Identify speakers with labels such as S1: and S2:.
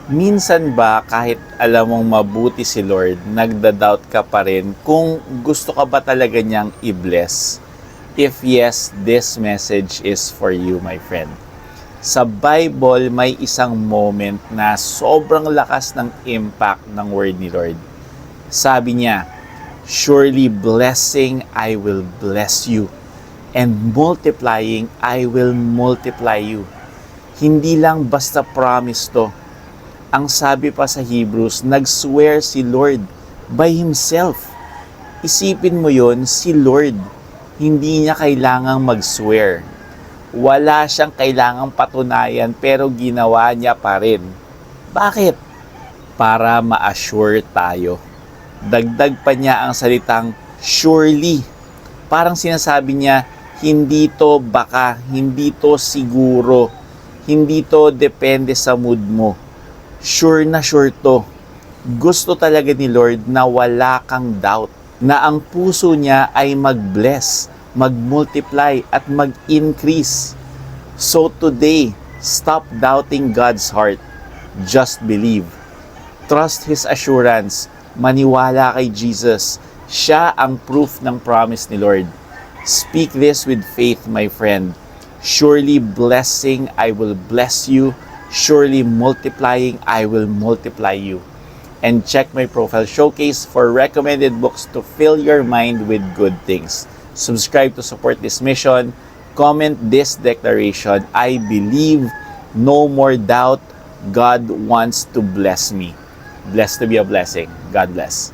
S1: Minsan ba kahit alam mong mabuti si Lord, nagda-doubt ka pa rin kung gusto ka ba talaga niyang i-bless? If yes, this message is for you, my friend. Sa Bible, may isang moment na sobrang lakas ng impact ng word ni Lord. Sabi niya, "Surely blessing I will bless you, and multiplying I will multiply you." Hindi lang basta promise to. Ang sabi pa sa Hebrews, nag-swear si Lord by Himself. Isipin mo yon, si Lord. Hindi niya kailangang mag-swear. Wala siyang kailangang patunayan pero ginawa niya pa rin. Bakit? Para ma-assure tayo. Dagdag pa niya ang salitang surely. Parang sinasabi niya, hindi to baka, hindi to siguro, hindi to depende sa mood mo. Sure na sure to. Gusto talaga ni Lord na wala kang doubt, na ang puso niya ay mag-bless, mag-multiply at mag-increase. So today, stop doubting God's heart. Just believe. Trust His assurance. Maniwala kay Jesus. Siya ang proof ng promise ni Lord. Speak this with faith, my friend. Surely blessing, I will bless you. Surely multiplying, I will multiply you. And check my profile showcase for recommended books to fill your mind with good things. Subscribe to support this mission. Comment this declaration. I believe, no more doubt. God wants to bless me. Blessed to be a blessing. God bless.